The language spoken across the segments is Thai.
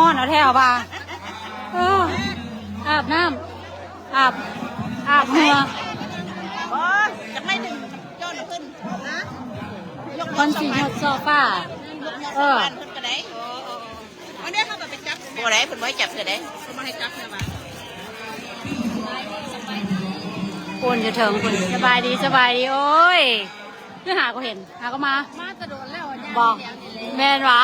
อนเอาแถวป่ะอาบน้ำอาบเหงื่อจะไม่ถึงย้อนขึ้นนะคนสีหดโซฟาขึ้นกระไดวันนี้เขาแบบไปจับกระไดเพิ่นไว้จับกระไดเขามาให้จับใช่ไหมคุณจะถึงคุณสบายดีโอ้ยเพื่อหาก็เห็นหาก็มากระโดดแล้วบอกแมนวะ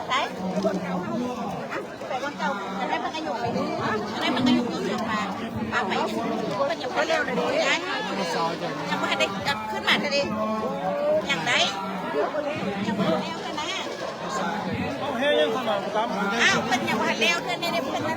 ไปมันอยู่เร็วเลยดิย้ายยังไม่ได้ขึ้นมาเลยอย่างไรยังไม่เร็วกันนะเฮ้ยยังขนาดนั้นอ้าวเป็นอย่างว่าเร็วเธอเนี่ยเป็นเร็ว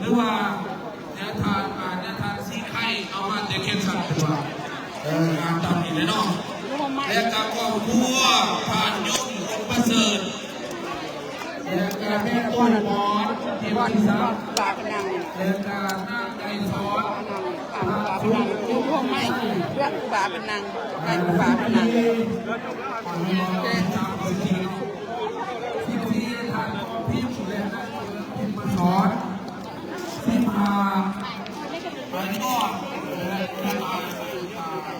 หรือว่าแนวทางซีไข่เอามาเด็กเข็นสัตว์ตัวงานตามนี้เลยเนาะและการครอบครัวผ่านยุ่งองค์ประเสริฐและการแม่ต้นหมอนเทวันสามปากนังและการนั่งใจสอนยุ่งพวกไม่เรื่องปากนังไอ้ปากนังแก้ตามสิ่งที่ทางพี่สุเรนที่มาสอนที่มาไปยอด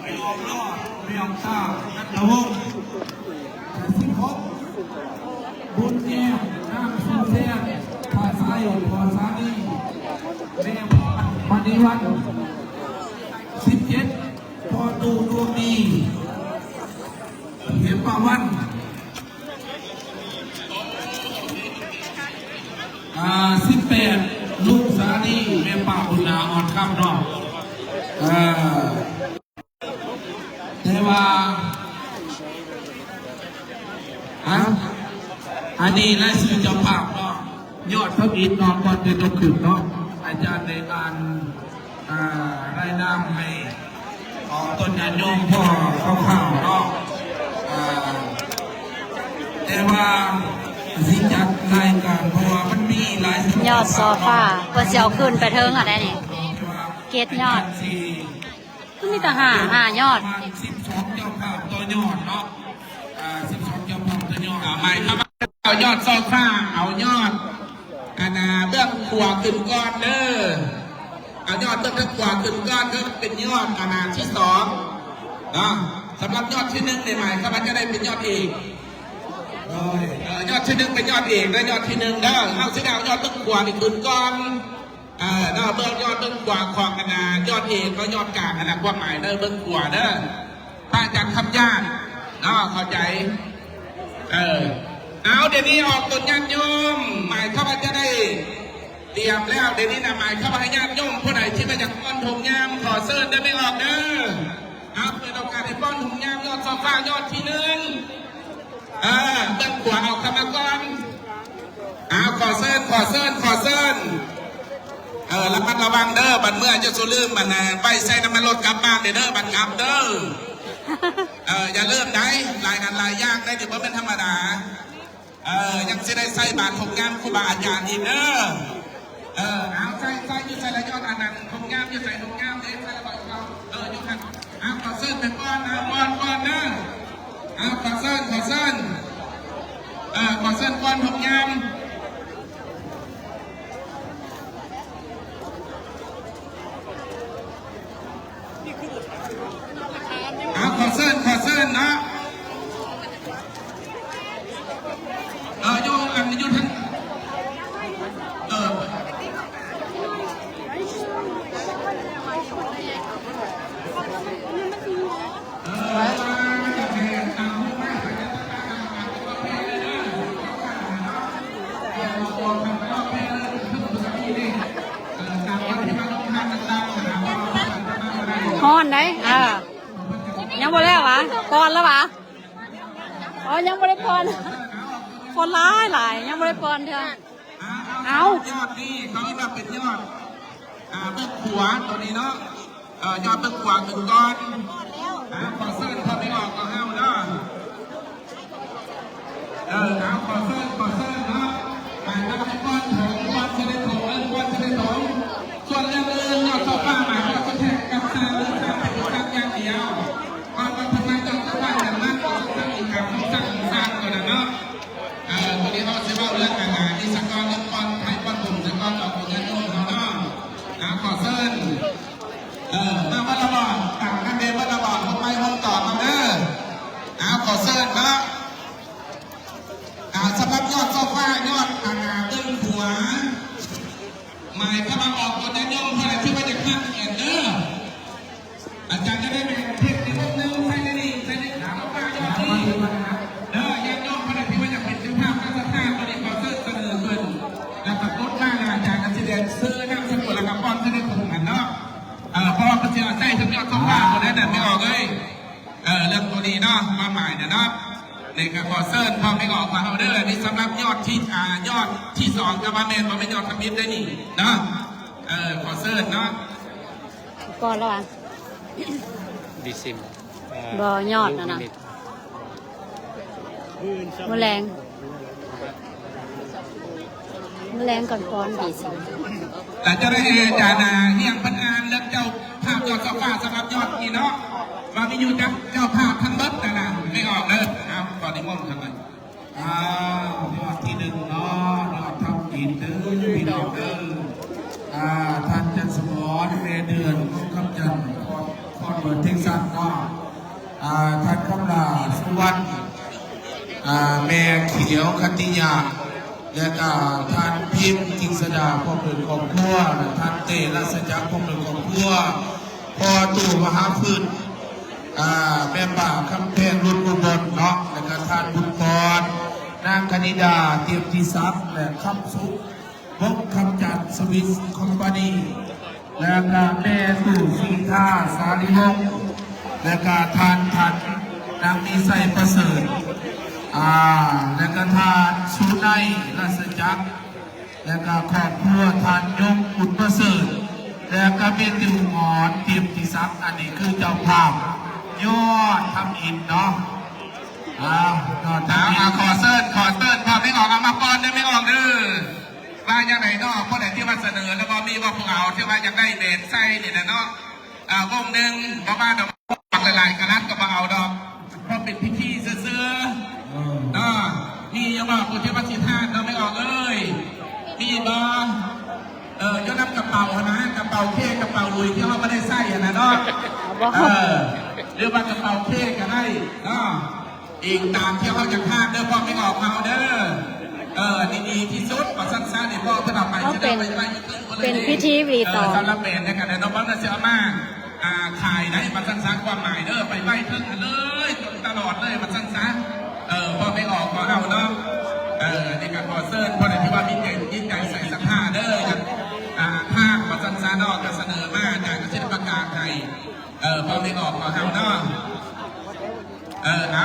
ไปออกยอดเรียงซ่านักวงสิบหกบุญเนี่ยน้ำสุเทียนภาษาโยนภาษาดีเรียงวันนี้วัน17พอดูดวงดีเห็นป่าวัน18ลูกสาลีแม่ป่าอุณาอ่อนข้ามรอบแต่ว่าอันนี้รายชื่อเจ้าภาพเนาะยอดพระบิดนอนก่อนจะตกขึ้นเนาะอาจารย์ในการรายนามให้ต้นยาโยมพ่อข้าวเนาะแต่ว่าสิจัดรายการเพราะว่ามันมีหลายยอดโซฟาเพื่อเสียวขึ้นไปเทิงอะไรนี่เกตยอดก็มีแต่หายอด12เจ้าภาพตัวยอดเนาะ12เจ้าภาพตัวยอดไม่ครับเอายอดโซฟาเอายอดเบื้องขวาขึ้นก้อนเด้อเอายอดเบื้องขวาขึ้นก้อนก็เป็นยอดที่2เนาะสำหรับยอดที่1ในใหม่ครับมันจะได้เป็นยอดเอกยอดที่1เป็นยอดเอกและยอดที่1เด้อเอาสิดาวยอดเบื้องขวาอีกขึ้นก้อนเนาะเบื้องยอดเบื้องขวาของยอดเอกก็ยอดกลางความหมายเด้อเบื้องขวาเด้อถ้าจากคำยากเนาะเข้าใจเอาเดี๋ยวนี้ออกต้นญาติโยมหมายเข้ามาจะได้เตรียมแล้วเดี๋ยวนี้นะหมายเข้ามาให้ญาติโยมผู้ใดที่มาจากป้อนถุงยามขอเสิร์ฟได้ไม่ออกเด้อเอาเปิดโอกาสให้ป้อนถุงยามยอดโซฟายอดที่1เบื้องขวาเอาคำมาก่อนเอาขอเสิร์ฟระมัดระวังเด้อบัดเมื่อจะสู้ลืมบัดไปใส่น้ำมันรถกลับบ้านเด้อบัดกลับเด้ออย่าเริ่มได้ลายงานลายยากได้ถือว่าเป็นธรรมดายังจะได้ใส่บาตรของงามครูบาอาจารย์อีกเด้อเอาใส่ยืดใส่ละยอดอันนั้นของงามยืดใส่ของงามเด้ใส่ละบาตรเรายกหันเอาขอเส้นไปก้อนนะก้อนนะเอาขอเส้นขอเส้นก้อนของงามเอาขอเส้นนะโยอันยุทธันฮ้อนได้ยังบ่แล้ววะปอนแล้ววะอ๋อยังบ่ได้ปอนคนร้ายหลายยังบ่ได้ปอนเถอะเอายอดนี่เขาเรียกว่าเป็นยอด เบื้องขวาตัวนี้เนาะยอดเบื้องขวาถึงก้อนขอเส้นพอไม่ออกก็ห้าวเนาะขอเส้นเนาะแล้วให้ก้อนถงก้อนจะได้ถงก้อนจะได้ถงส่วนเรื่องยอดโซฟาหมายก็จะแทกกับซาหรือซาเป็นซาอย่างเดียวก้อนทำไมต้องสร้างอย่างนั้นก็สร้างอีกคำสร้างตัวนั้นเนาะตัวนี้เขาจะเล่าเรื่องงานที่สังกรเรื่องก้อนไทยก้อนถุงสังกรออกตัวนี้เขาเนาะขอเส้นมาวัดระบอดต่างกันเดินวัดระบอดห้องไม้ห้องต่อมาเด้อขอเส้นเนาะสำหรับยอดโซฟายอดเบื้องหัวหมายถ้ามาออกตัวนี้ย่อมเพื่อที่ว่าจะข้ามเขียนเด้ออาจารย์จะได้เป็นเทคนิคนึงใช่ไหมนี่ใช่ไหมถามว่ายอดนี่ยังย่อมเพื่อที่ว่าจะเป็นเจ้าภาพการสร้างตัวนี้ขอเสนอขึ้นแล้วก็ลดค่าอาจารย์การแสดงซื้อน้ำสกุลและกระป๋องจะได้ถูกกันเนาะเพราะว่าเขาจะใส่ทั้งยอดโซฟาตัวนั้นไม่ออกเลยเรื่องตัวนี้เนาะมาหมายเนาะในการขอเซิร์นพอไม่ออกมาเอาเด้อนี่สำหรับยอดที่2กับมาเมนมาไม่ยอดทำมิตรได้นี่เนาะขอเซิร์นเนาะก่อนแล้วอ่ะดิซิมบ่ยอดนะมแรงก่อนก้อนดีสิแต่จะได้จานาเฮียงพันอานแล้วเจ้าภาพยอดโซฟาสำหรับยอดนี่เนาะมาไม่อยู่จับเจ้าภาพทั้งเบิดนะไม่ออกเลยเอาก่อนที่ม่อนทำไมยอดที่1เนาะยอดทำกินเด้อพี่น้องเด้อท่านจันทร์สมรในเดือนคำจันทร์พอดเบิร์ดเท็กซัสเนาะท่านคำลาสุวรรณแม่เขียวคัตติยาและก็ท่านพิมพ์กิงสดาพ่อเปิดของครัวท่านเตรัสจักรพ่อเปิดของครัวพ่อตู่มหาพื้นแม่ป่าคำเพลรุ่นอุบลเนาะและก็ท่านบุญกรนางคณิดาเตียมทิศักดิ์และคำสุขพบคำจัดสวิสคอมพานีและก็แม่ตู่สีท่าสาลีวงศ์และก็ท่านนางมีไซประเสริฐและก็ทานสุนัยรัศจักรและก็ครอบครัวทานยงอุดประเสริฐและก็เมติวงอนเตรียมที่ซักอันนี้คือเจ้าภาพยอดทำอินเนาะขอเซิร์นพอไม่ออกเอามาปอนได้ไม่ออกเด้อว่าอย่างไหนเนาะเพราะไหนที่มาเสนอแล้วก็มีว่าพวกเราที่ว่าอยากได้เบสไส้เนี่ยนะเนาะวงหนึ่งประมาณดอกหลายๆกระลัดก็มาเอาดอกเพราะเป็นพิธีเสื้อมียังบอกคนที่วัดสิทธาเราไม่ออกเลยมีบอยกน้ำกระเป๋านะกระเป๋าเค้กกระเป๋าลุยที่เราไม่ได้ใส่นะเนาะเรียกว่ากระเป๋าเค้กกันได้เนาะอีกตามที่เขาจะพลาดเด้อพ่อไม่ออกมาเด้อดีที่สุดขอสั้นๆเนี่ยพ่อเพื่อเราไปจะได้ไปเป็นพิธีรีตองสำหรับเป็นในการในน้องบ้านนาเซียมาขายได้มาสั้นๆความหมายเด้อไปไหว้เพิ่งเลยตลอดเลยมาสั้นๆพอไม่ออกก็เอาเนาะในการขอเซิร์นพอในที่ว่ายิ่งใหญ่ใส่สักผ้าเด้ออย่างภาคมาสั้นๆนอกจะเสนอมาจากเช่นประกาศไทยพอไม่ออกก็เอาเนาะ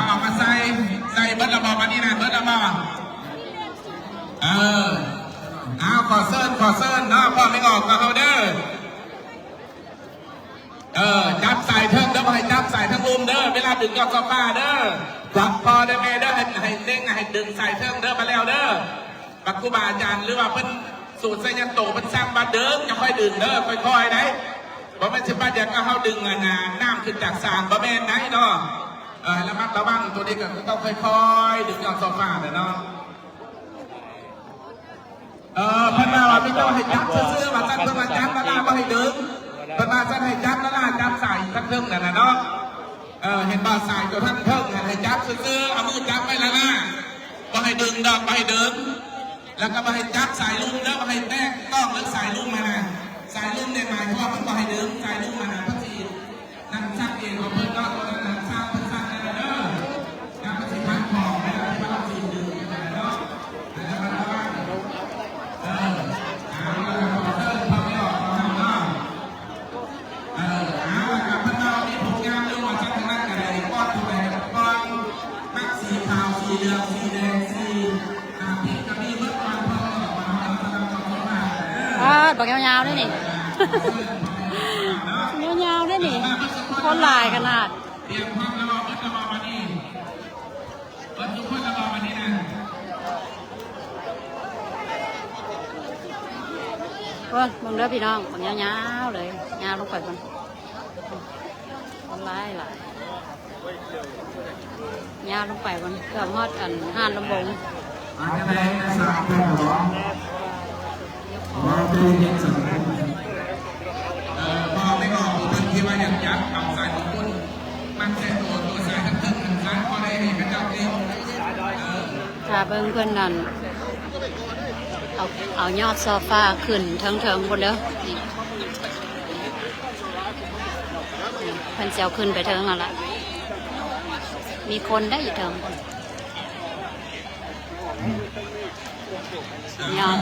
เอามาใส่เบิร์ดระบอบอันนี้นะเบิร์ดระบอบเอาขอเซิร์นเนาะพอไม่ออกก็เอาเด้อจับใส่เทิงเด้อให้จับใส่ทั้งมุมเด้อเวลาดึงยอดโซฟาเด้อจับพอได้แม่เด้อให้เด้งให้ดึงใส่เทิงเด้อมาแล้วเด้อปักครูบาอาจารย์หรือว่าเพิ่นสูตรไสยันโตเพิ่นสร้างมาเดิมจะค่อยดึงเด้อค่อยๆได้บ่แม่นสิบ้าอยากก็เฮาดึงน้ำขึ้นจากสางบ่แม่นได้เนาะระมัดระวังตัวนี้ก็ต้องค่อยๆดึงยอดโซฟาเนาะเพิ่นว่าไม่ต้องให้จับซื่อๆว่าจับเพิ่นมาจับแล้วบ่ให้ดึงประมาณจะให้จับแล้วล่ะจับใส่ทั้งเทิงนั่นนะเนาะเห็นบ่าใส่ตัวทั้งเทิงให้จับซื้อเอามือจับไปแล้วนะบ่ให้ดึงดอกบ่ให้ดึงแล้วก็บ่ให้จับสายลุ่มแล้วบ่ให้แตกต้องหรือสายลุ่มมานะสายลุ่มในหมายเพราะว่ามันบ่ให้ดึงสายลุ่มมานะพระจีนั่งชักเองของเพิ่นก็ตัวนั้นนั่งชักเพิ่นชักได้เด้อนั่งพระจีพันคอไม่ได้ที่พระจีดึงกันเนาะแล้วก็ระวัง บักยาวๆด้วยนี่ ยาวๆด้วยนี่คนหลายขนาด เตรียมพร้อมแล้วบอกว่าจะมาวันนี้วันทุกคนจะมาวันนี้นะ เพิ่งมึงเด้อพี่น้องผมยาวๆเลยยาวลงไปมันคนหลายยาวลงไปมันเกือบฮอดอันห่านลำบง อาจจะได้สามคนหรอตัวเย็นสุดพอไม่ออกตัวที่ว่าอยากยับเอาสายของคุณมันใช้ตัวสายทั้งทึ่งทั้งซ้ายพอได้เห็นกันจับเอง ถ้าเบิ่งเพื่อนนั่นเอายอดโซฟาขึ้นเถิงๆบนเด้อนี่เพิ่นสิเอาขึ้นไปเถิงนั่นล่ะมีคนได้อยู่เถิงยอด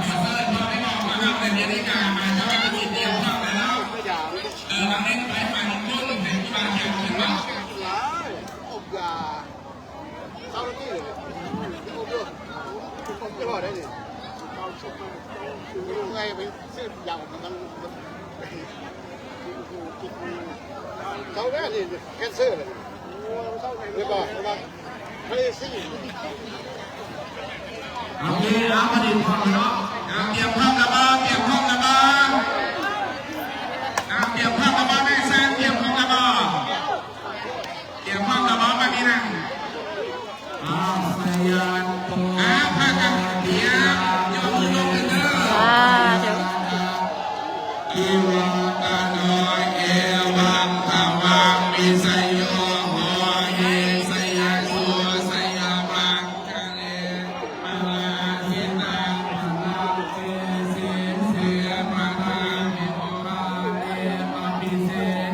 ไงไปซื้อยาวมันเขาแน่นี่แคนเซอร์เลยหรือเปล่าไม่ได้ซื้อ โอเคแล้วมาดีพอเนาะเตรียมห้องระบายเตรียมห้องระบายเตรียมห้องระบายแม่แซนเตรียมห้องระบายเตรียมห้องระบายมาดีนะสยามพากันเดียวยกมือยกกันเด้ออีวังตาน้อยเอวังตาวังมีไซโยโหเยไซยาโกไซยาบังกันเลมาลาสิตังมาลาเสเสเสมาทามิโมราเอมาปิเส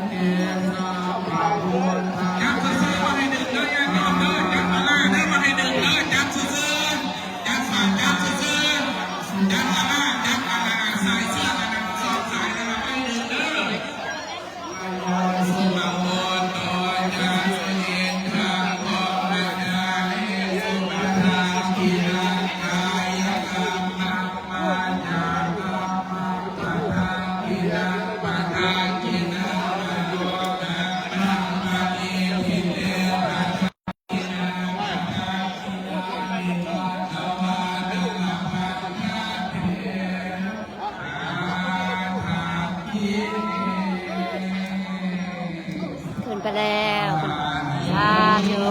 เกสาปะบุญทาจับซื้อมาให้หนึ่งเลยอย่าโดนเลยจับมาลาได้มาให้หนึ่งเลยจับซื้อจับฝากจับซื้อจับมาลาจับมาลาสายเสื้อกันสองสายนะครับให้หนึ่งเลย สุมาโมโตยาสุเยทางโมนาจาเนสุมาทากิรังกายกรรมังมาจากรรมังปะทากิรังปะทากินังมโนกัมมังปะเอพิเตปะทากินังปะทากินังมิโนทวานะปะทาเตอาทากิ ขึ้นไปแล้วสาธุ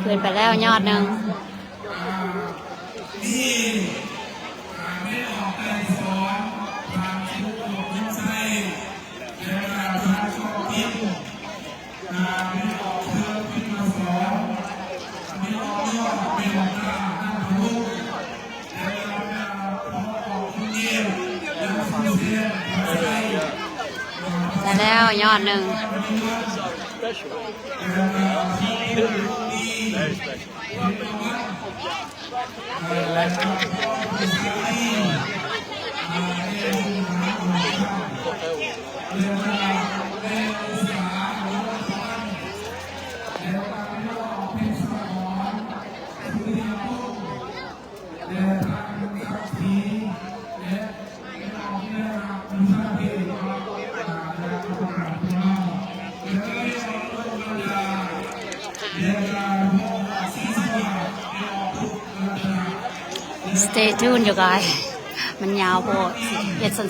ขึ้นไปแล้วยอดหนึ่งไปแล้วยอดหนึ่ง Stay tuned you guys มันยาวโพดเฮ็ดสั้น